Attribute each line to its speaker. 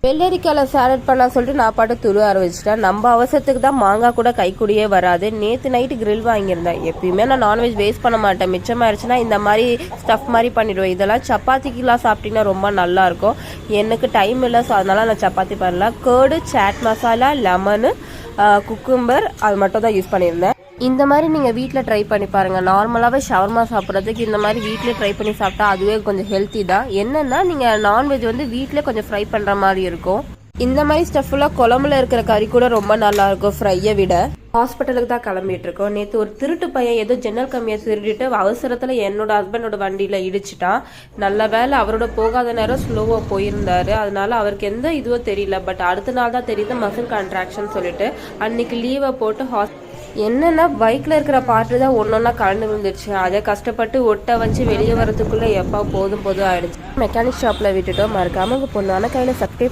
Speaker 1: வெள்ளரிக்காயில் salad பண்ண சொல்லிட்டு நான் பாட்டு துருவ ஆரம்பிச்சிட்டேன். நம்ம அவசரத்துக்கு தான் மாங்காய் கூட கைக்கூடியே வராது. நேற்று நைட்டு கிரில் வாங்கியிருந்தேன். எப்பயுமே நான் நான்வெஜ் வேஸ்ட் பண்ண மாட்டேன். மிச்சமாகிடுச்சுன்னா இந்த மாதிரி ஸ்டஃப் மாதிரி பண்ணிவிடுவேன். இதெல்லாம் சப்பாத்திக்கெலாம் சாப்பிட்டீங்கன்னா ரொம்ப நல்லாயிருக்கும். எனக்கு டைம் இல்லை, ஸோ அதனால் நான் சப்பாத்தி பண்ணல. Curd, chaat masala, lemon, cucumber அது மட்டும் தான் யூஸ் பண்ணியிருந்தேன். இந்த மாதிரி நீங்கள் வீட்டில் ட்ரை பண்ணி பாருங்கள். நார்மலாகவே ஷவர்மா சாப்பிட்றதுக்கு இந்த மாதிரி வீட்டிலே ட்ரை பண்ணி சாப்பிட்டா அதுவே கொஞ்சம் ஹெல்த்தி தான். என்னென்னா நீங்கள் நான்வெஜ் வீட்டிலே கொஞ்சம் ஃப்ரை பண்ணுற மாதிரி இருக்கும். இந்த மாதிரி ஸ்டஃப்லாம் குழம்புல இருக்கிற கறி கூட ரொம்ப நல்லாயிருக்கும் ஃப்ரையை விட. ஹாஸ்பிட்டலுக்கு தான் கிளம்பிட்டு இருக்கோம். நேற்று ஒரு திருட்டு பையன் ஏதோ ஜன்னல் கம்மியை திருடிட்டு அவசரத்தில் என்னோட ஹஸ்பண்டோட வண்டியில் இடிச்சிட்டான். நல்ல வேலை அவரோட போகாத நேரம் ஸ்லோவாக போயிருந்தாரு. அதனால அவருக்கு எந்த இதுவோ தெரியல. பட் அடுத்த நாள் தான் தெரியுது மசில் கான்ட்ராக்ஷன் சொல்லிட்டு. அன்னைக்கு லீவை போட்டு என்னன்னா பைக்கில் இருக்கிற பார்ட்டு தான் ஒன்றொன்னா கலந்து விழுந்துருச்சு. அதை கஷ்டப்பட்டு ஒட்ட வச்சு வெளியே வரதுக்குள்ளே எப்போ போதும் ஆயிடுச்சு. மெக்கானிக் ஷாப்பில் விட்டுட்டோம். மறக்காம உங்கள் பொண்ணான கையில் சப்ஸ்கிரைப்